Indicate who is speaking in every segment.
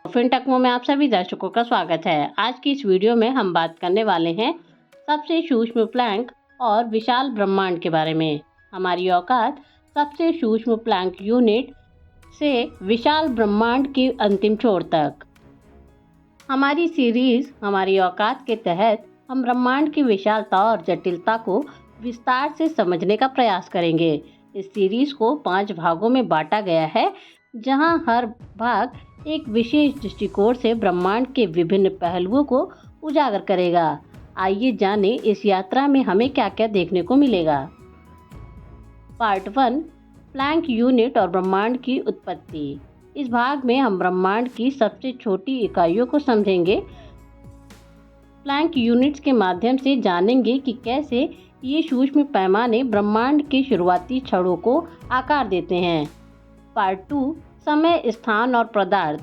Speaker 1: फिनटेक्मो में आप सभी दर्शकों का स्वागत है। आज की इस वीडियो में हम बात करने वाले हैं सबसे सूक्ष्म प्लैंक और विशाल ब्रह्मांड के बारे में। हमारी औकात सबसे सूक्ष्म प्लैंक यूनिट से विशाल ब्रह्मांड की अंतिम छोर तक। हमारी सीरीज हमारी औकात के तहत हम ब्रह्मांड की विशालता और जटिलता को विस्तार से समझने का प्रयास करेंगे। इस सीरीज को 5 भागों में बांटा गया है, जहां हर भाग एक विशेष दृष्टिकोण से ब्रह्मांड के विभिन्न पहलुओं को उजागर करेगा। आइए जानें इस यात्रा में हमें क्या क्या देखने को मिलेगा। पार्ट 1, प्लैंक यूनिट और ब्रह्मांड की उत्पत्ति। इस भाग में हम ब्रह्मांड की सबसे छोटी इकाइयों को समझेंगे। प्लैंक यूनिट्स के माध्यम से जानेंगे कि कैसे ये सूक्ष्म पैमाने ब्रह्मांड के शुरुआती क्षणों को आकार देते हैं। पार्ट 2, समय, स्थान और पदार्थ।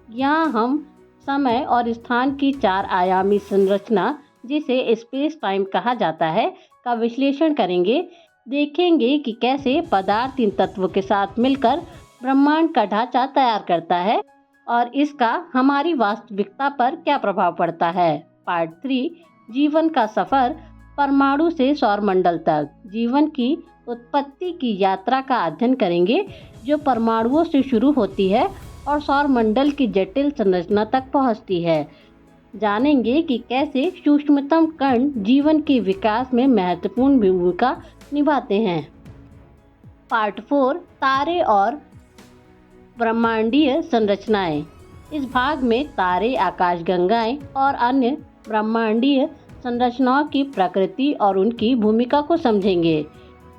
Speaker 1: यहाँ हम समय और स्थान की 4 आयामी संरचना, जिसे स्पेस टाइम कहा जाता है, का विश्लेषण करेंगे। देखेंगे कि कैसे पदार्थ इन तत्वों के साथ मिलकर ब्रह्मांड का ढांचा तैयार करता है और इसका हमारी वास्तविकता पर क्या प्रभाव पड़ता है। पार्ट 3, जीवन का सफर, परमाणु से सौरमंडल तक। जीवन की उत्पत्ति की यात्रा का अध्ययन करेंगे, जो परमाणुओं से शुरू होती है और सौरमंडल की जटिल संरचना तक पहुंचती है। जानेंगे कि कैसे सूक्ष्मतम कण जीवन के विकास में महत्वपूर्ण भूमिका निभाते हैं। पार्ट 4, तारे और ब्रह्मांडीय संरचनाएं। इस भाग में तारे, आकाशगंगाएं और अन्य ब्रह्मांडीय संरचनाओं की प्रकृति और उनकी भूमिका को समझेंगे।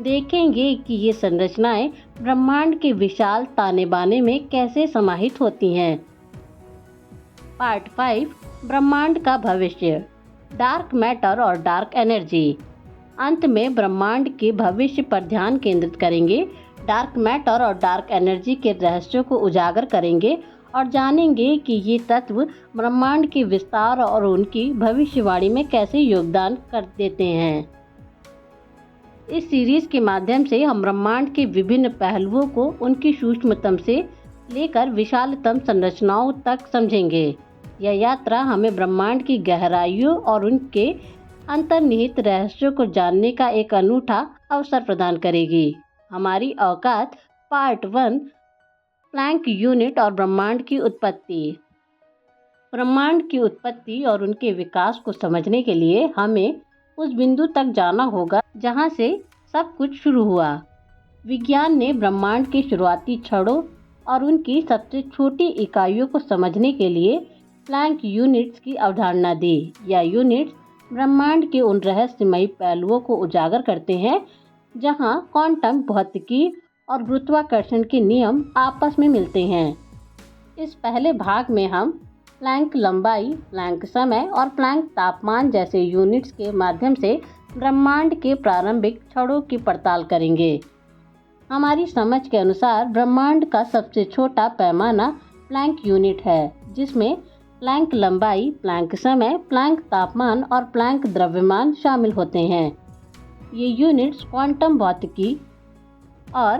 Speaker 1: देखेंगे कि ये संरचनाएं ब्रह्मांड के विशाल ताने बाने में कैसे समाहित होती हैं। पार्ट 5, ब्रह्मांड का भविष्य, डार्क मैटर और डार्क एनर्जी। अंत में ब्रह्मांड के भविष्य पर ध्यान केंद्रित करेंगे। डार्क मैटर और डार्क एनर्जी के रहस्यों को उजागर करेंगे और जानेंगे कि ये तत्व ब्रह्मांड के विस्तार और उनकी भविष्यवाणी में कैसे योगदान कर देते हैं। इस सीरीज के माध्यम से हम ब्रह्मांड के विभिन्न पहलुओं को उनकी सूक्ष्मतम से लेकर विशालतम संरचनाओं तक समझेंगे। यह यात्रा हमें ब्रह्मांड की गहराइयों और उनके अंतर्निहित रहस्यों को जानने का एक अनूठा अवसर प्रदान करेगी। हमारी औकात पार्ट 1, प्लैंक यूनिट और ब्रह्मांड की उत्पत्ति। ब्रह्मांड की उत्पत्ति और उनके विकास को समझने के लिए हमें उस बिंदु तक जाना होगा जहां से सब कुछ शुरू हुआ। विज्ञान ने ब्रह्मांड के शुरुआती क्षणों और उनकी सबसे छोटी इकाइयों को समझने के लिए प्लैंक यूनिट्स की अवधारणा दी। यह यूनिट्स ब्रह्मांड के उन रहस्यमयी पहलुओं को उजागर करते हैं जहां क्वांटम भौतिकी और गुरुत्वाकर्षण के नियम आपस में मिलते हैं। इस पहले भाग में हम प्लैंक लंबाई, प्लैंक समय और प्लैंक तापमान जैसे यूनिट्स के माध्यम से ब्रह्मांड के प्रारंभिक क्षणों की पड़ताल करेंगे। हमारी समझ के अनुसार ब्रह्मांड का सबसे छोटा पैमाना प्लैंक यूनिट है, जिसमें प्लैंक लंबाई, प्लैंक समय, प्लैंक तापमान और प्लैंक द्रव्यमान शामिल होते हैं। ये यूनिट्स क्वांटम भौतिकी और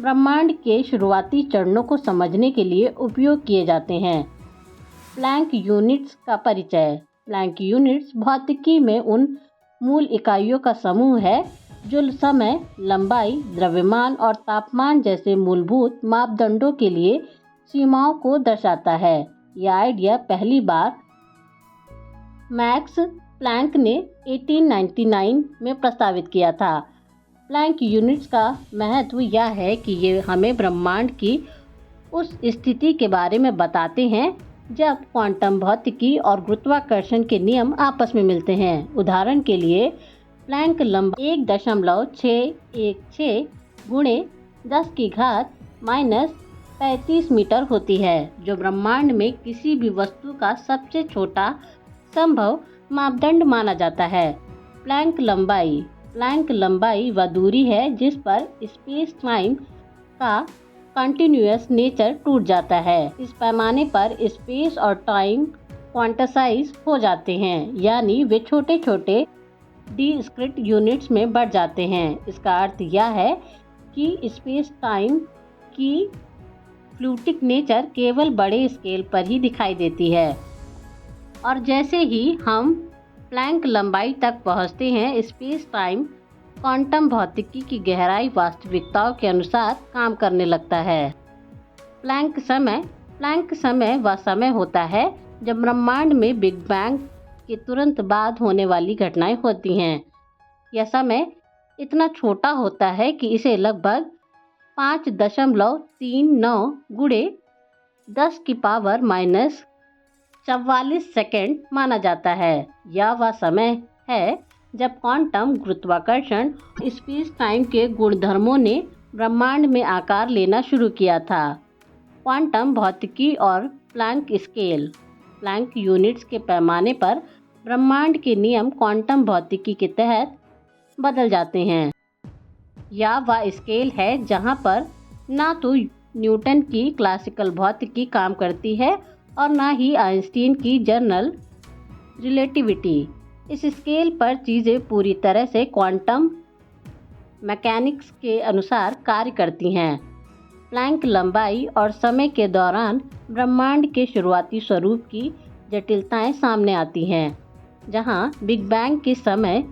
Speaker 1: ब्रह्मांड के शुरुआती चरणों को समझने के लिए उपयोग किए जाते हैं। प्लैंक यूनिट्स का परिचय। प्लैंक यूनिट्स भौतिकी में उन मूल इकाइयों का समूह है जो समय, लंबाई, द्रव्यमान और तापमान जैसे मूलभूत मापदंडों के लिए सीमाओं को दर्शाता है। यह आइडिया पहली बार मैक्स प्लैंक ने 1899 में प्रस्तावित किया था। प्लैंक यूनिट्स का महत्व यह है कि ये हमें ब्रह्मांड की उस स्थिति के बारे में बताते हैं जब क्वांटम भौतिकी और गुरुत्वाकर्षण के नियम आपस में मिलते हैं। उदाहरण के लिए, प्लैंक लंबाई 1.616 गुणे 10⁻⁻³ मीटर होती है, जो ब्रह्मांड में किसी भी वस्तु का सबसे छोटा संभव मापदंड माना जाता है। प्लैंक लंबाई वह दूरी है जिस पर स्पेस टाइम का कंटिन्यूअस नेचर टूट जाता है। इस पैमाने पर स्पेस और टाइम क्वांटासाइज हो जाते हैं, यानी वे छोटे छोटे डिस्क्रीट यूनिट्स में बढ़ जाते हैं। इसका अर्थ यह है कि स्पेस टाइम की फ्लूइडिक नेचर केवल बड़े स्केल पर ही दिखाई देती है। और जैसे ही हम प्लैंक लंबाई तक पहुंचते हैं, स्पेस टाइम क्वांटम भौतिकी की गहराई वास्तविकताओं के अनुसार काम करने लगता है। प्लैंक समय वह समय होता है जब ब्रह्मांड में बिग बैंग के तुरंत बाद होने वाली घटनाएं होती हैं। यह समय इतना छोटा होता है कि इसे लगभग 5.39 गुणे 10⁻⁴ सेकेंड माना जाता है। यह वह समय है जब क्वांटम गुरुत्वाकर्षण स्पेस टाइम के गुणधर्मों ने ब्रह्मांड में आकार लेना शुरू किया था। क्वांटम भौतिकी और प्लैंक स्केल। प्लैंक यूनिट्स के पैमाने पर ब्रह्मांड के नियम क्वांटम भौतिकी के तहत बदल जाते हैं। यह वह स्केल है जहां पर ना तो न्यूटन की क्लासिकल भौतिकी काम करती है और ना ही आइंस्टीन की जनरल रिलेटिविटी। इस स्केल पर चीज़ें पूरी तरह से क्वांटम मैकेनिक्स के अनुसार कार्य करती हैं। प्लैंक लंबाई और समय के दौरान ब्रह्मांड के शुरुआती स्वरूप की जटिलताएं सामने आती हैं, जहां बिग बैंग के समय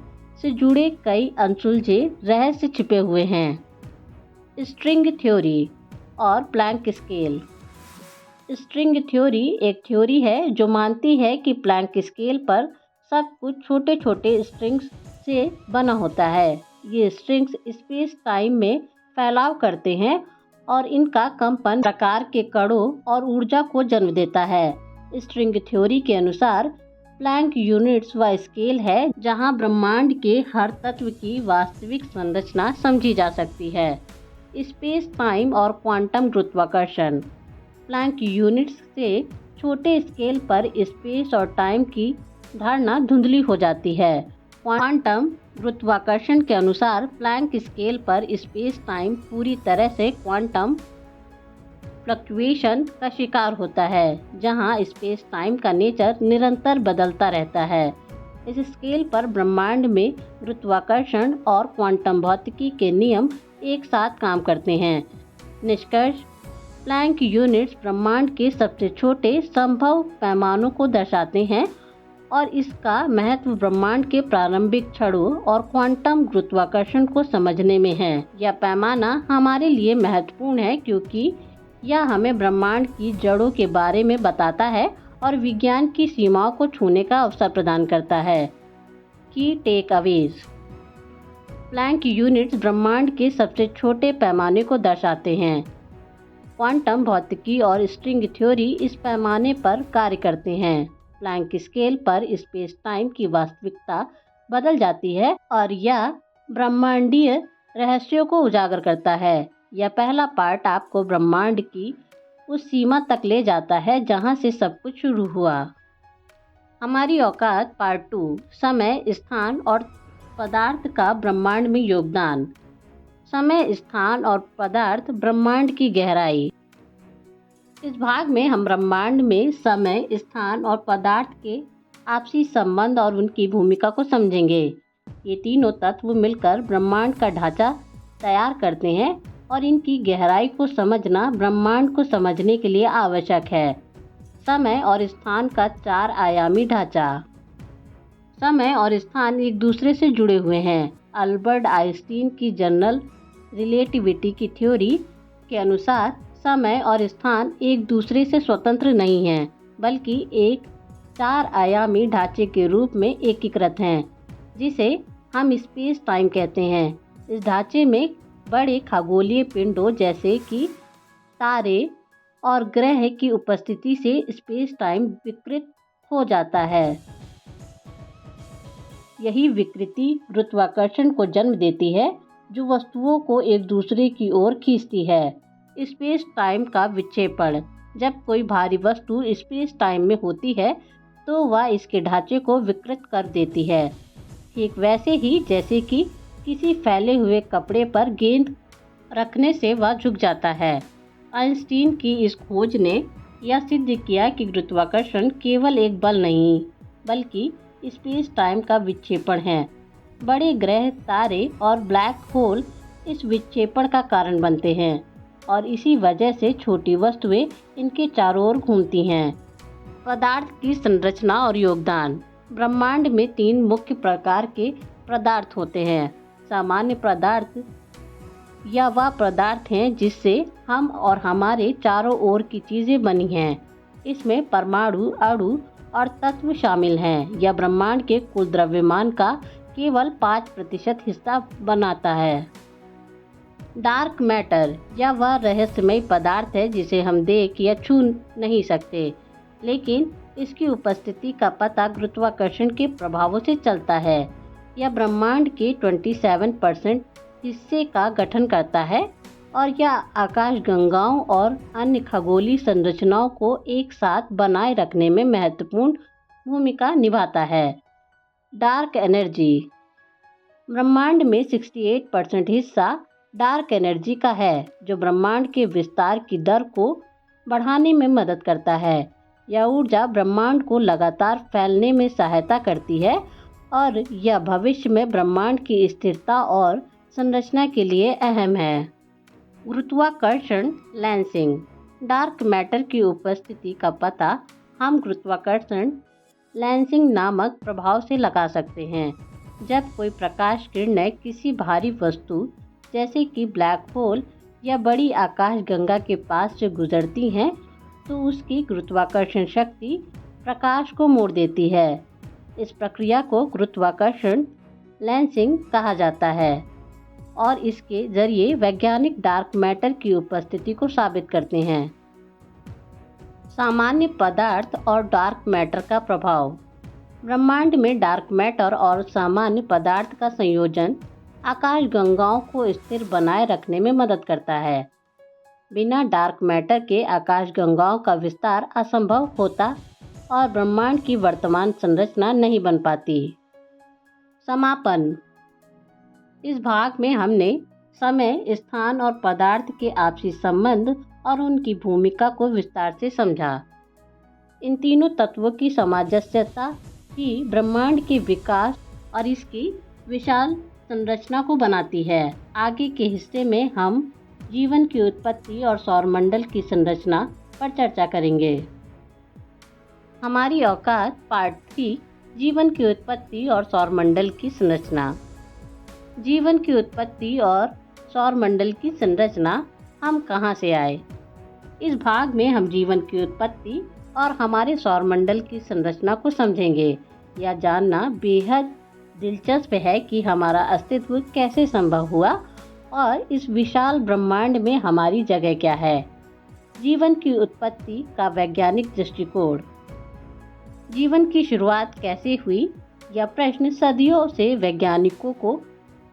Speaker 1: से जुड़े कई अनसुलझे रहस्य छिपे हुए हैं। स्ट्रिंग थ्योरी और प्लैंक स्केल। स्ट्रिंग थ्योरी एक थ्योरी है जो मानती है कि प्लैंक स्केल पर सब कुछ छोटे छोटे स्ट्रिंग्स से बना होता है। ये स्ट्रिंग्स स्पेस टाइम में फैलाव करते हैं और इनका कंपन प्रकार के कणों और ऊर्जा को जन्म देता है। स्ट्रिंग थ्योरी के अनुसार प्लैंक यूनिट्स वह स्केल है जहां ब्रह्मांड के हर तत्व की वास्तविक संरचना समझी जा सकती है। स्पेस टाइम और क्वांटम गुरुत्वाकर्षण। प्लैंक यूनिट्स से छोटे स्केल पर स्पेस और टाइम की धारणा धुंधली हो जाती है। क्वांटम गुरुत्वाकर्षण के अनुसार प्लैंक स्केल पर स्पेस टाइम पूरी तरह से क्वांटम फ्लक्चुएशन का शिकार होता है, जहां स्पेस टाइम का नेचर निरंतर बदलता रहता है। इस स्केल पर ब्रह्मांड में गुरुत्वाकर्षण और क्वांटम भौतिकी के नियम एक साथ काम करते हैं। निष्कर्ष, प्लैंक यूनिट्स ब्रह्मांड के सबसे छोटे संभव पैमानों को दर्शाते हैं और इसका महत्व ब्रह्मांड के प्रारंभिक क्षणों और क्वांटम गुरुत्वाकर्षण को समझने में है। यह पैमाना हमारे लिए महत्वपूर्ण है क्योंकि यह हमें ब्रह्मांड की जड़ों के बारे में बताता है और विज्ञान की सीमाओं को छूने का अवसर प्रदान करता है। की टेक अवेज। प्लैंक यूनिट्स ब्रह्मांड के सबसे छोटे पैमाने को दर्शाते हैं। क्वांटम भौतिकी और स्ट्रिंग थ्योरी इस पैमाने पर कार्य करते हैं। प्लैंक स्केल पर स्पेस टाइम की वास्तविकता बदल जाती है और यह ब्रह्मांडीय रहस्यों को उजागर करता है। यह पहला पार्ट आपको ब्रह्मांड की उस सीमा तक ले जाता है जहां से सब कुछ शुरू हुआ। हमारी औकात पार्ट 2, समय, स्थान और पदार्थ का ब्रह्मांड में योगदान। समय, स्थान और पदार्थ, ब्रह्मांड की गहराई। इस भाग में हम ब्रह्मांड में समय, स्थान और पदार्थ के आपसी संबंध और उनकी भूमिका को समझेंगे। ये तीनों तत्व मिलकर ब्रह्मांड का ढांचा तैयार करते हैं और इनकी गहराई को समझना ब्रह्मांड को समझने के लिए आवश्यक है। समय और स्थान का 4 आयामी ढांचा। समय और स्थान एक दूसरे से जुड़े हुए हैं। अल्बर्ट आइंस्टीन की जनरल रिलेटिविटी की थ्योरी के अनुसार समय और स्थान एक दूसरे से स्वतंत्र नहीं हैं, बल्कि एक 4 आयामी ढांचे के रूप में एकीकृत हैं, जिसे हम स्पेस टाइम कहते हैं। इस ढांचे में बड़े खगोलीय पिंडों जैसे कि तारे और ग्रह की उपस्थिति से स्पेस टाइम विकृत हो जाता है। यही विकृति गुरुत्वाकर्षण को जन्म देती है, जो वस्तुओं को एक दूसरे की ओर खींचती है। स्पेस टाइम का विक्षेपण। जब कोई भारी वस्तु स्पेस टाइम में होती है तो वह इसके ढांचे को विकृत कर देती है, ठीक वैसे ही जैसे कि किसी फैले हुए कपड़े पर गेंद रखने से वह झुक जाता है। आइंस्टीन की इस खोज ने यह सिद्ध किया कि गुरुत्वाकर्षण केवल एक बल नहीं, बल्कि स्पेस टाइम का विक्षेपण है। बड़े ग्रह, तारे और ब्लैक होल इस विक्षेपण का कारण बनते हैं। और इसी वजह से छोटी वस्तुएं इनके चारों ओर घूमती हैं। पदार्थ की संरचना और योगदान। ब्रह्मांड में 3 मुख्य प्रकार के पदार्थ होते हैं। सामान्य पदार्थ या वह पदार्थ हैं जिससे हम और हमारे चारों ओर की चीज़ें बनी हैं। इसमें परमाणु, अणु और तत्व शामिल हैं। यह ब्रह्मांड के कुल द्रव्यमान का केवल 5% हिस्सा बनाता है। डार्क मैटर या वह रहस्यमय पदार्थ है जिसे हम देख या छू नहीं सकते, लेकिन इसकी उपस्थिति का पता गुरुत्वाकर्षण के प्रभावों से चलता है। यह ब्रह्मांड के 27% हिस्से का गठन करता है और यह आकाशगंगाओं और अन्य खगोलीय संरचनाओं को एक साथ बनाए रखने में महत्वपूर्ण भूमिका निभाता है। Dark energy. ब्रह्मांड में 68% हिस्सा डार्क एनर्जी का है, जो ब्रह्मांड के विस्तार की दर को बढ़ाने में मदद करता है। यह ऊर्जा ब्रह्मांड को लगातार फैलने में सहायता करती है और यह भविष्य में ब्रह्मांड की स्थिरता और संरचना के लिए अहम है। गुरुत्वाकर्षण लेंसिंग। डार्क मैटर की उपस्थिति का पता हम गुरुत्वाकर्षण लेंसिंग नामक प्रभाव से लगा सकते हैं। जब कोई प्रकाश किरणें किसी भारी वस्तु जैसे कि ब्लैक होल या बड़ी आकाशगंगा के पास से गुजरती हैं, तो उसकी गुरुत्वाकर्षण शक्ति प्रकाश को मोड़ देती है। इस प्रक्रिया को गुरुत्वाकर्षण लेंसिंग कहा जाता है और इसके जरिए वैज्ञानिक डार्क मैटर की उपस्थिति को साबित करते हैं। सामान्य पदार्थ और डार्क मैटर का प्रभाव। ब्रह्मांड में डार्क मैटर और सामान्य पदार्थ का संयोजन आकाशगंगाओं को स्थिर बनाए रखने में मदद करता है। बिना डार्क मैटर के आकाशगंगाओं का विस्तार असंभव होता और ब्रह्मांड की वर्तमान संरचना नहीं बन पाती। समापन। इस भाग में हमने समय, स्थान और पदार्थ के आपसी संबंध और उनकी भूमिका को विस्तार से समझा। इन तीनों तत्वों की सामंजस्यता ही ब्रह्मांड के विकास और इसकी विशाल संरचना को बनाती है। आगे के हिस्से में हम जीवन की उत्पत्ति और सौरमंडल की संरचना पर चर्चा करेंगे। हमारी औकात पार्ट 3, जीवन की उत्पत्ति और सौरमंडल की संरचना। जीवन की उत्पत्ति और सौरमंडल की संरचना। हम कहाँ से आए? इस भाग में हम जीवन की उत्पत्ति और हमारे सौरमंडल की संरचना को समझेंगे। यह जानना बेहद दिलचस्प है कि हमारा अस्तित्व कैसे संभव हुआ और इस विशाल ब्रह्मांड में हमारी जगह क्या है। जीवन की उत्पत्ति का वैज्ञानिक दृष्टिकोण। जीवन की शुरुआत कैसे हुई, यह प्रश्न सदियों से वैज्ञानिकों को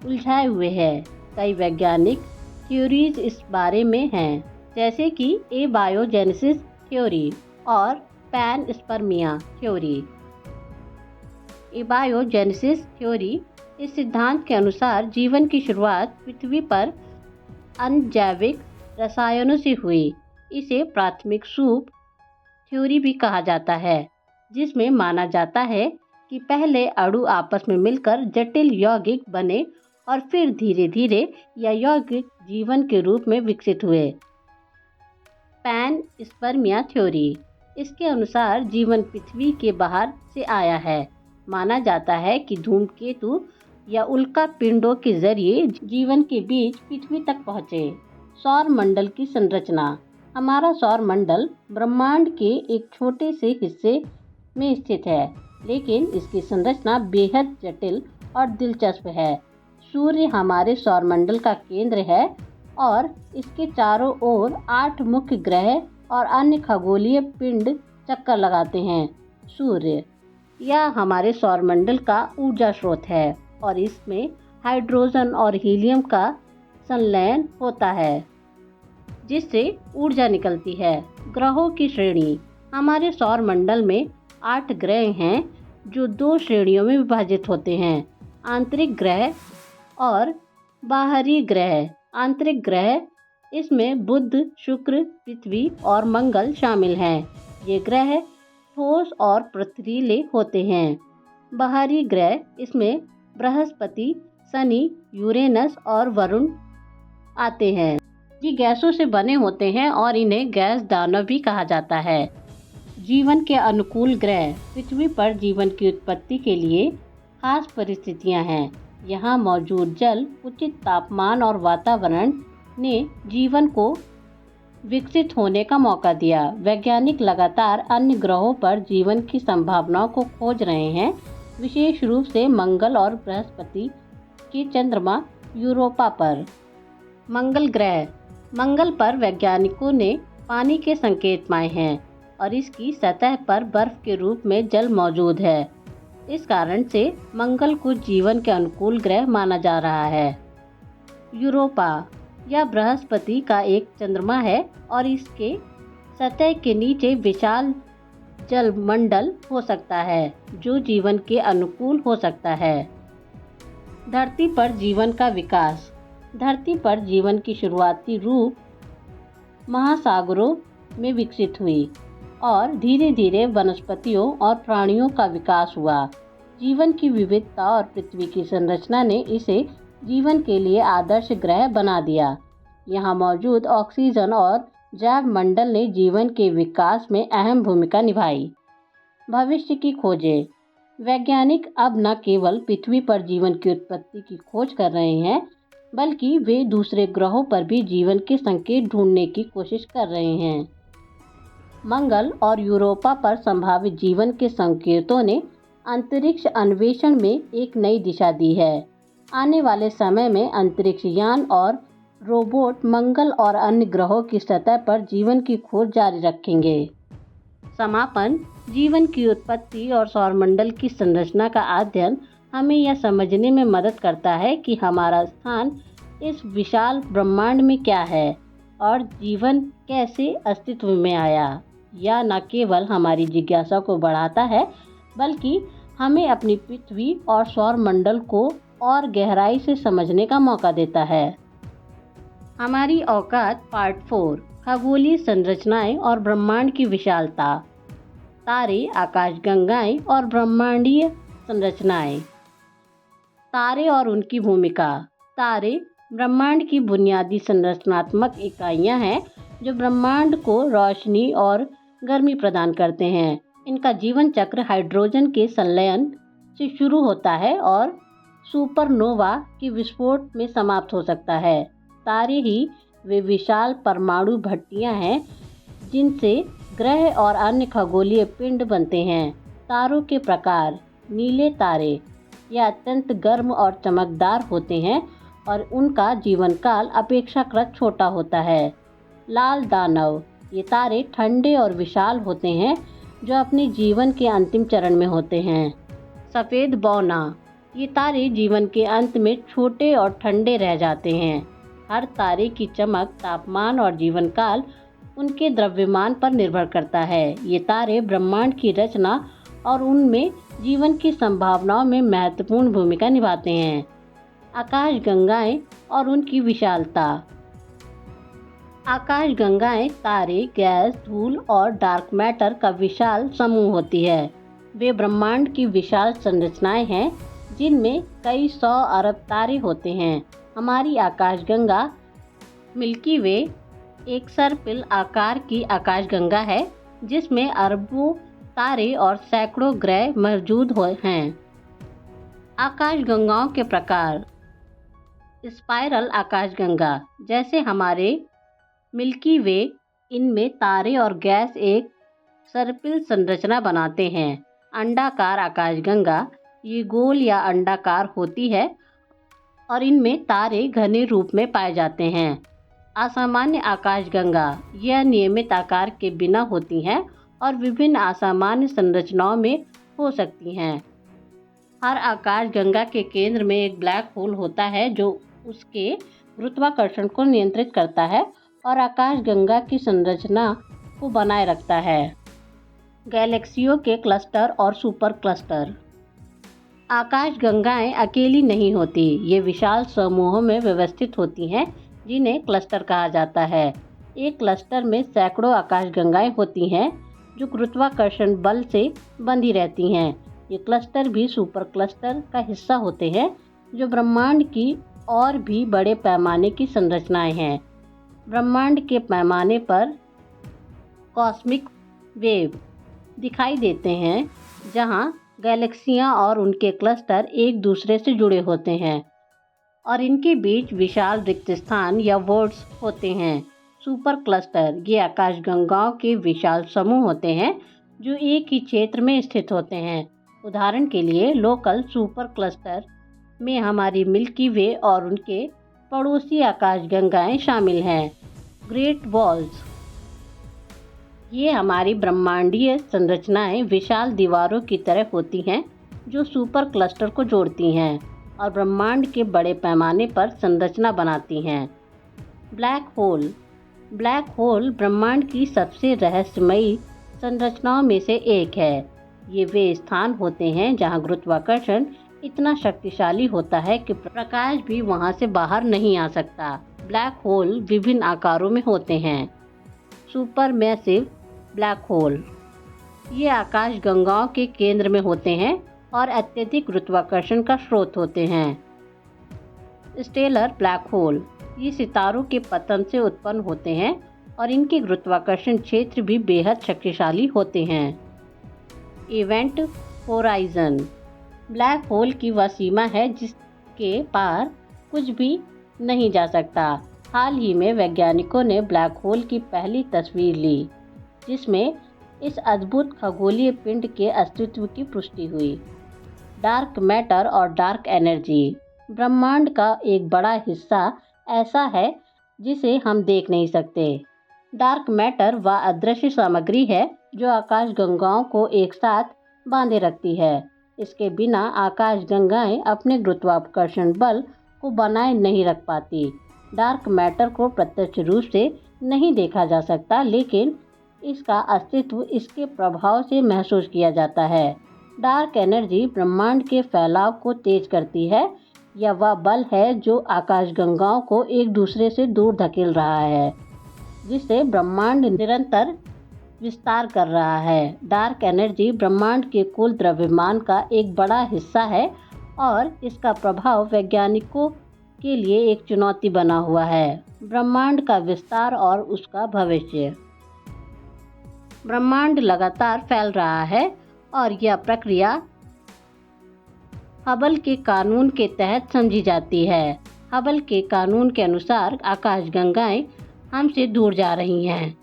Speaker 1: उलझाए हुए है। कई वैज्ञानिक थ्योरीज इस बारे में हैं, जैसे कि एबायोजेनेसिस थ्योरी और पैनस्पर्मिया थ्योरी। एबायोजेनेसिस थ्योरी इस सिद्धांत के अनुसार जीवन की शुरुआत पृथ्वी पर अनजैविक रसायनों से हुई। इसे प्राथमिक सूप थ्योरी भी कहा जाता है, जिसमें माना जाता है कि पहले अणु आपस में मिलकर जटिल यौगिक बने और फिर धीरे धीरे यह यौगिक जीवन के रूप में विकसित हुए। Panspermia theory. इसके अनुसार जीवन पृथ्वी के बाहर से आया है। माना जाता है कि धूमकेतु या उल्का पिंडों के जरिए जीवन के बीच पृथ्वी तक पहुँचे। सौर मंडल की संरचना। हमारा सौर मंडल ब्रह्मांड के एक छोटे से हिस्से में स्थित है, लेकिन इसकी संरचना बेहद जटिल और दिलचस्प है। सूर्य हमारे सौरमंडल का केंद्र है और इसके चारों ओर 8 मुख्य ग्रह और अन्य खगोलीय पिंड चक्कर लगाते हैं। सूर्य यह हमारे सौरमंडल का ऊर्जा स्रोत है और इसमें हाइड्रोजन और हीलियम का संलयन होता है, जिससे ऊर्जा निकलती है। ग्रहों की श्रेणी। हमारे सौरमंडल में 8 ग्रह हैं, जो 2 श्रेणियों में विभाजित होते हैं, आंतरिक ग्रह और बाहरी ग्रह। आंतरिक ग्रह, इसमें बुध, शुक्र, पृथ्वी और मंगल शामिल हैं। ये ग्रह ठोस और पथरीले होते हैं। बाहरी ग्रह, इसमें बृहस्पति, शनि, यूरेनस और वरुण आते हैं। ये गैसों से बने होते हैं और इन्हें गैस दानव भी कहा जाता है। जीवन के अनुकूल ग्रह पृथ्वी पर जीवन की उत्पत्ति के लिए खास परिस्थितियां हैं। यहाँ मौजूद जल, उचित तापमान और वातावरण ने जीवन को विकसित होने का मौका दिया। वैज्ञानिक लगातार अन्य ग्रहों पर जीवन की संभावनाओं को खोज रहे हैं, विशेष रूप से मंगल और बृहस्पति के चंद्रमा यूरोपा पर। मंगल ग्रह। मंगल पर वैज्ञानिकों ने पानी के संकेत पाए हैं और इसकी सतह पर बर्फ के रूप में जल मौजूद है। इस कारण से मंगल को जीवन के अनुकूल ग्रह माना जा रहा है। यूरोपा यह बृहस्पति का एक चंद्रमा है और इसके सतह के नीचे विशाल जलमंडल हो सकता है जो जीवन के अनुकूल हो सकता है। धरती पर जीवन का विकास। धरती पर जीवन की शुरुआती रूप महासागरों में विकसित हुई और धीरे धीरे वनस्पतियों और प्राणियों का विकास हुआ। जीवन की विविधता और पृथ्वी की संरचना ने इसे जीवन के लिए आदर्श ग्रह बना दिया। यहाँ मौजूद ऑक्सीजन और जैव मंडल ने जीवन के विकास में अहम भूमिका निभाई। भविष्य की खोजें। वैज्ञानिक अब न केवल पृथ्वी पर जीवन की उत्पत्ति की खोज कर रहे हैं, बल्कि वे दूसरे ग्रहों पर भी जीवन के संकेत ढूंढने की कोशिश कर रहे हैं। मंगल और यूरोपा पर संभावित जीवन के संकेतों ने अंतरिक्ष अन्वेषण में एक नई दिशा दी है। आने वाले समय में अंतरिक्ष यान और रोबोट मंगल और अन्य ग्रहों की सतह पर जीवन की खोज जारी रखेंगे। समापन। जीवन की उत्पत्ति और सौरमंडल की संरचना का अध्ययन हमें यह समझने में मदद करता है कि हमारा स्थान इस विशाल ब्रह्मांड में क्या है और जीवन कैसे अस्तित्व में आया। यह न केवल हमारी जिज्ञासा को बढ़ाता है, बल्कि हमें अपनी पृथ्वी और सौरमंडल को और गहराई से समझने का मौका देता है। हमारी औकात पार्ट 4। खगोलीय संरचनाएं और ब्रह्मांड की विशालता। तारे, आकाशगंगाएं और ब्रह्मांडीय संरचनाएं। तारे और उनकी भूमिका। तारे ब्रह्मांड की बुनियादी संरचनात्मक इकाइयां हैं जो ब्रह्मांड को रोशनी और गर्मी प्रदान करते हैं। इनका जीवन चक्र हाइड्रोजन के संलयन से शुरू होता है और सुपरनोवा के विस्फोट में समाप्त हो सकता है। तारे ही वे विशाल परमाणु भट्टियां हैं जिनसे ग्रह और अन्य खगोलीय पिंड बनते हैं। तारों के प्रकार। नीले तारे ये अत्यंत गर्म और चमकदार होते हैं और उनका जीवन काल अपेक्षाकृत छोटा होता है। लाल दानव ये तारे ठंडे और विशाल होते हैं जो अपने जीवन के अंतिम चरण में होते हैं। सफ़ेद बौना ये तारे जीवन के अंत में छोटे और ठंडे रह जाते हैं। हर तारे की चमक, तापमान और जीवन काल उनके द्रव्यमान पर निर्भर करता है। ये तारे ब्रह्मांड की रचना और उनमें जीवन की संभावनाओं में महत्वपूर्ण भूमिका निभाते हैं। आकाशगंगाएं और उनकी विशालता। आकाशगंगाएं तारे, गैस, धूल और डार्क मैटर का विशाल समूह होती है। वे ब्रह्मांड की विशाल संरचनाएं हैं जिनमें कई 100 अरब तारे होते हैं। हमारी आकाशगंगा मिल्की वे एक सर्पिल आकार की आकाशगंगा है जिसमें अरबों तारे और सैकड़ों ग्रह मौजूद हैं। आकाशगंगाओं के प्रकार। स्पाइरल आकाशगंगा जैसे हमारे मिल्की वे, इनमें तारे और गैस एक सर्पिल संरचना बनाते हैं। अंडाकार आकाशगंगा ये गोल या अंडाकार होती है और इनमें तारे घने रूप में पाए जाते हैं। असामान्य आकाशगंगा यह नियमित आकार के बिना होती हैं और विभिन्न असामान्य संरचनाओं में हो सकती हैं। हर आकाशगंगा के केंद्र में एक ब्लैक होल होता है जो उसके गुरुत्वाकर्षण को नियंत्रित करता है और आकाशगंगा की संरचना को बनाए रखता है। गैलेक्सियों के क्लस्टर और सुपर क्लस्टर। आकाशगंगाएं अकेली नहीं होती, ये विशाल समूहों में व्यवस्थित होती हैं जिन्हें क्लस्टर कहा जाता है। एक क्लस्टर में सैकड़ों आकाशगंगाएं होती हैं जो गुरुत्वाकर्षण बल से बंधी रहती हैं। ये क्लस्टर भी सुपर क्लस्टर का हिस्सा होते हैं जो ब्रह्मांड की और भी बड़े पैमाने की संरचनाएं हैं। ब्रह्मांड के पैमाने पर कॉस्मिक वेव दिखाई देते हैं, जहां गैलेक्सियां और उनके क्लस्टर एक दूसरे से जुड़े होते हैं और इनके बीच विशाल रिक्त स्थान या वोर्ट्स होते हैं। सुपर क्लस्टर ये आकाशगंगाओं के विशाल समूह होते हैं जो एक ही क्षेत्र में स्थित होते हैं। उदाहरण के लिए लोकल सुपर क्लस्टर में हमारी मिल्की वे और उनके पड़ोसी आकाशगंगाएं शामिल हैं। ग्रेट वॉल्स ये हमारी ब्रह्मांडीय संरचनाएं विशाल दीवारों की तरह होती हैं जो सुपर क्लस्टर को जोड़ती हैं और ब्रह्मांड के बड़े पैमाने पर संरचना बनाती हैं। ब्लैक होल ब्रह्मांड की सबसे रहस्यमयी संरचनाओं में से एक है। ये वे स्थान होते हैं जहां गुरुत्वाकर्षण इतना शक्तिशाली होता है कि प्रकाश भी वहां से बाहर नहीं आ सकता। ब्लैक होल विभिन्न आकारों में होते हैं। सुपरमैसिव ब्लैक होल ये आकाशगंगाओं के केंद्र में होते हैं और अत्यधिक गुरुत्वाकर्षण का स्रोत होते हैं। स्टेलर ब्लैक होल ये सितारों के पतन से उत्पन्न होते हैं और इनके गुरुत्वाकर्षण क्षेत्र भी बेहद शक्तिशाली होते हैं। इवेंट होराइजन ब्लैक होल की वह सीमा है जिसके पार कुछ भी नहीं जा सकता। हाल ही में वैज्ञानिकों ने ब्लैक होल की पहली तस्वीर ली, जिसमें इस अद्भुत खगोलीय पिंड के अस्तित्व की पुष्टि हुई। डार्क मैटर और डार्क एनर्जी ब्रह्मांड का एक बड़ा हिस्सा ऐसा है जिसे हम देख नहीं सकते। डार्क मैटर वह अदृश्य सामग्री है जो आकाशगंगाओं को एक साथ बांधे रखती है। इसके बिना आकाशगंगाएं अपने गुरुत्वाकर्षण बल को बनाए नहीं रख पाती। डार्क मैटर को प्रत्यक्ष रूप से नहीं देखा जा सकता, लेकिन इसका अस्तित्व इसके प्रभाव से महसूस किया जाता है। डार्क एनर्जी ब्रह्मांड के फैलाव को तेज करती है। यह वह बल है जो आकाशगंगाओं को एक दूसरे से दूर धकेल रहा है, जिससे ब्रह्मांड निरंतर विस्तार कर रहा है। डार्क एनर्जी ब्रह्मांड के कुल द्रव्यमान का एक बड़ा हिस्सा है और इसका प्रभाव वैज्ञानिकों के लिए एक चुनौती बना हुआ है। ब्रह्मांड का विस्तार और उसका भविष्य। ब्रह्मांड लगातार फैल रहा है और यह प्रक्रिया हबल के कानून के तहत समझी जाती है। हबल के कानून के अनुसार आकाशगंगाएं हमसे दूर जा रही हैं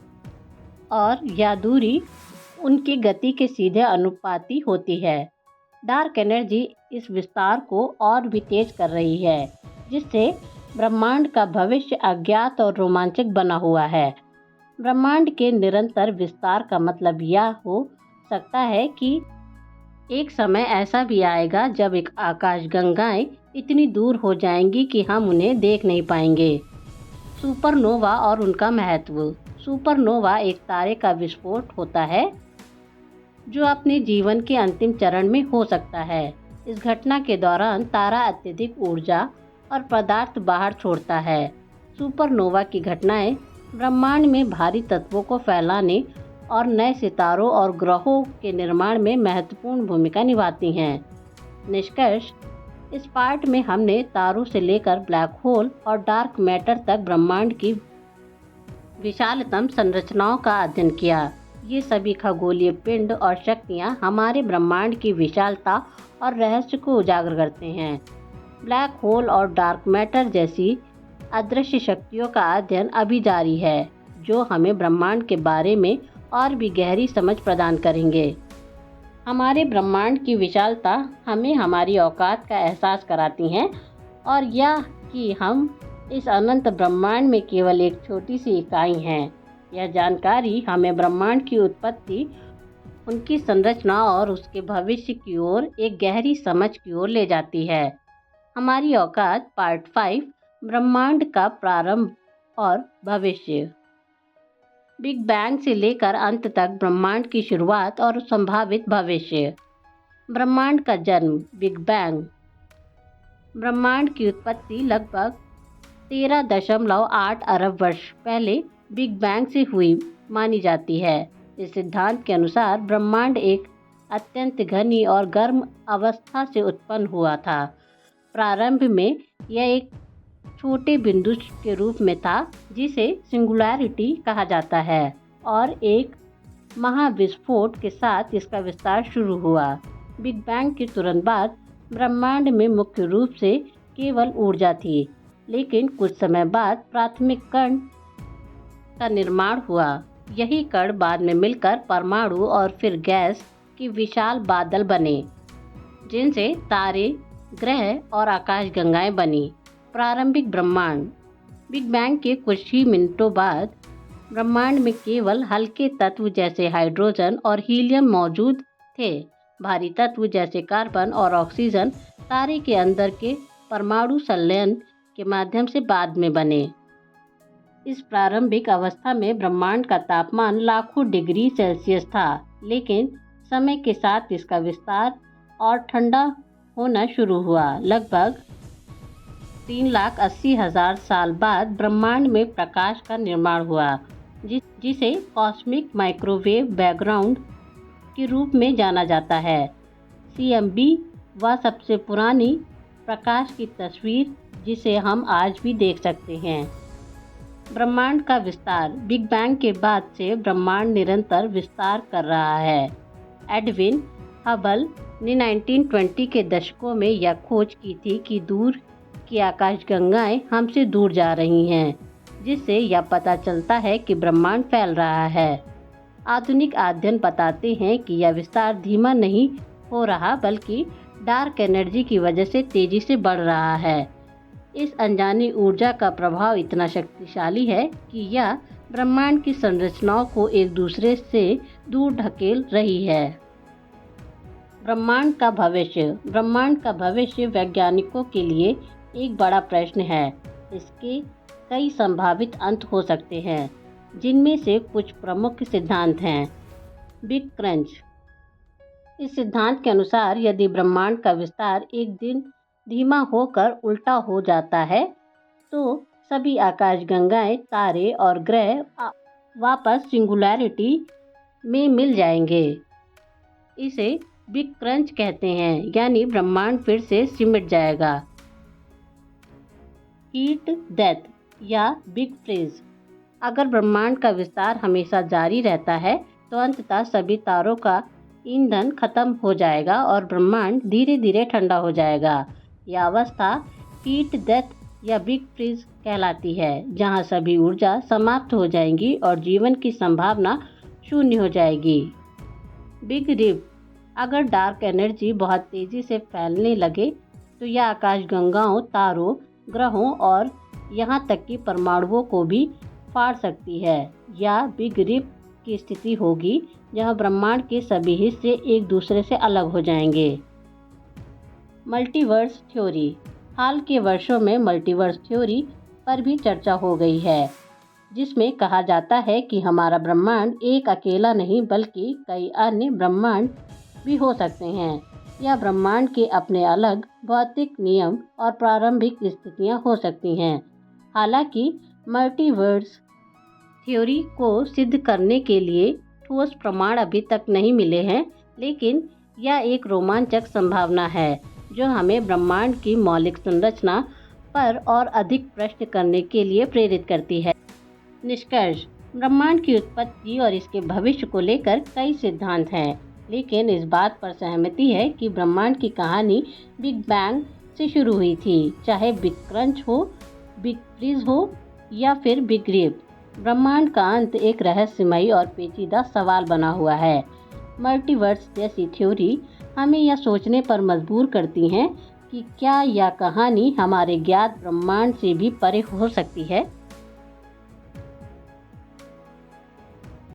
Speaker 1: और यह दूरी उनकी गति के सीधे अनुपाती होती है। डार्क एनर्जी इस विस्तार को और भी तेज कर रही है, जिससे ब्रह्मांड का भविष्य अज्ञात और रोमांचक बना हुआ है। ब्रह्मांड के निरंतर विस्तार का मतलब यह हो सकता है कि एक समय ऐसा भी आएगा जब एक आकाशगंगाएं इतनी दूर हो जाएंगी कि हम उन्हें देख नहीं पाएंगे। सुपरनोवा और उनका महत्व। सुपरनोवा एक तारे का विस्फोट होता है जो अपने जीवन के अंतिम चरण में हो सकता है। इस घटना के दौरान तारा अत्यधिक ऊर्जा और पदार्थ बाहर छोड़ता है। सुपरनोवा की घटनाएं ब्रह्मांड में भारी तत्वों को फैलाने और नए सितारों और ग्रहों के निर्माण में महत्वपूर्ण भूमिका निभाती हैं। निष्कर्ष, इस पार्ट में हमने तारों से लेकर ब्लैक होल और डार्क मैटर तक ब्रह्मांड की विशालतम संरचनाओं का अध्ययन किया। ये सभी खगोलीय पिंड और शक्तियाँ हमारे ब्रह्मांड की विशालता और रहस्य को उजागर करते हैं। ब्लैक होल और डार्क मैटर जैसी अदृश्य शक्तियों का अध्ययन अभी जारी है, जो हमें ब्रह्मांड के बारे में और भी गहरी समझ प्रदान करेंगे। हमारे ब्रह्मांड की विशालता हमें हमारी औकात का एहसास कराती हैं और यह कि हम इस अनंत ब्रह्मांड में केवल एक छोटी सी इकाई हैं। यह जानकारी हमें ब्रह्मांड की उत्पत्ति, उनकी संरचना और उसके भविष्य की ओर एक गहरी समझ की ओर ले जाती है। हमारी औकात पार्ट 5, ब्रह्मांड का प्रारंभ और भविष्य। बिग बैंग से लेकर अंत तक ब्रह्मांड की शुरुआत और संभावित भविष्य। ब्रह्मांड का जन्म, बिग बैंग। ब्रह्मांड की उत्पत्ति लगभग 13.8 अरब वर्ष पहले बिग बैंग से हुई मानी जाती है। इस सिद्धांत के अनुसार ब्रह्मांड एक अत्यंत घनी और गर्म अवस्था से उत्पन्न हुआ था। प्रारंभ में यह एक छोटे बिंदु के रूप में था जिसे सिंगुलैरिटी कहा जाता है और एक महाविस्फोट के साथ इसका विस्तार शुरू हुआ। बिग बैंग के तुरंत बाद ब्रह्मांड में मुख्य रूप से केवल ऊर्जा थी, लेकिन कुछ समय बाद प्राथमिक कण का निर्माण हुआ। यही कण बाद में मिलकर परमाणु और फिर गैस के विशाल बादल बने, जिनसे तारे, ग्रह और आकाशगंगाएं बनी। प्रारंभिक ब्रह्मांड। बिग बैंग के कुछ ही मिनटों बाद ब्रह्मांड में केवल हल्के तत्व जैसे हाइड्रोजन और हीलियम मौजूद थे। भारी तत्व जैसे कार्बन और ऑक्सीजन तारे के अंदर के परमाणु संलयन के माध्यम से बाद में बने। इस प्रारंभिक अवस्था में ब्रह्मांड का तापमान लाखों डिग्री सेल्सियस था, लेकिन समय के साथ इसका विस्तार और ठंडा होना शुरू हुआ। लगभग 3,80,000 साल बाद ब्रह्मांड में प्रकाश का निर्माण हुआ, जिसे कॉस्मिक माइक्रोवेव बैकग्राउंड के रूप में जाना जाता है। CMB वह सबसे पुरानी प्रकाश की तस्वीर जिसे हम आज भी देख सकते हैं। ब्रह्मांड का विस्तार। बिग बैंग के बाद से ब्रह्मांड निरंतर विस्तार कर रहा है। एडविन हबल ने 1920 के दशकों में यह खोज की थी कि दूर की आकाशगंगाएं हमसे दूर जा रही हैं, जिससे यह पता चलता है कि ब्रह्मांड फैल रहा है। आधुनिक अध्ययन बताते हैं कि यह विस्तार धीमा नहीं हो रहा, बल्कि डार्क एनर्जी की वजह से तेजी से बढ़ रहा है। इस अनजानी ऊर्जा का प्रभाव इतना शक्तिशाली है कि यह ब्रह्मांड की संरचनाओं को एक दूसरे से दूर ढकेल रही है। ब्रह्मांड का भविष्य। ब्रह्मांड का भविष्य वैज्ञानिकों के लिए एक बड़ा प्रश्न है। इसके कई संभावित अंत हो सकते हैं, जिनमें से कुछ प्रमुख सिद्धांत हैं। Big crunch. इस सिद्धांत के अनुसार यदि ब्रह्मांड का विस्तार एक दिन धीमा होकर उल्टा हो जाता है, तो सभी आकाशगंगाएं, तारे और ग्रह वापस सिंगुलैरिटी में मिल जाएंगे। इसे बिग क्रंच कहते हैं, यानी ब्रह्मांड फिर से सिमट जाएगा। हीट डेथ या बिग फ्रीज। अगर ब्रह्मांड का विस्तार हमेशा जारी रहता है, तो अंततः सभी तारों का ईंधन खत्म हो जाएगा और ब्रह्मांड धीरे धीरे ठंडा हो जाएगा। यह अवस्था हीट डेथ या बिग फ्रीज कहलाती है, जहां सभी ऊर्जा समाप्त हो जाएंगी और जीवन की संभावना शून्य हो जाएगी। Big rip. अगर डार्क एनर्जी बहुत तेजी से फैलने लगे, तो यह आकाशगंगाओं, तारों, ग्रहों और यहाँ तक कि परमाणुओं को भी फाड़ सकती है। या बिग रिप की स्थिति होगी जहाँ ब्रह्मांड के सभी हिस्से एक दूसरे से अलग हो जाएंगे। Multiverse theory. हाल के वर्षों में मल्टीवर्स थ्योरी पर भी चर्चा हो गई है, जिसमें कहा जाता है कि हमारा ब्रह्मांड एक अकेला नहीं बल्कि कई अन्य ब्रह्मांड भी हो सकते हैं। यह ब्रह्मांड के अपने अलग भौतिक नियम और प्रारंभिक स्थितियां हो सकती हैं। हालांकि मल्टीवर्स थ्योरी को सिद्ध करने के लिए ठोस प्रमाण अभी तक नहीं मिले हैं, लेकिन यह एक रोमांचक संभावना है जो हमें ब्रह्मांड की मौलिक संरचना पर और अधिक प्रश्न करने के लिए प्रेरित करती है। निष्कर्ष। ब्रह्मांड की उत्पत्ति और इसके भविष्य को लेकर कई सिद्धांत हैं, लेकिन इस बात पर सहमति है कि ब्रह्मांड की कहानी बिग बैंग से शुरू हुई थी। चाहे बिग क्रंच हो, बिग फ्रीज हो या फिर बिग रिप, ब्रह्मांड का अंत एक रहस्यमयी और पेचीदा सवाल बना हुआ है। मल्टीवर्स जैसी थ्योरी हमें यह सोचने पर मजबूर करती हैं कि क्या यह कहानी हमारे ज्ञात ब्रह्मांड से भी परे हो सकती है।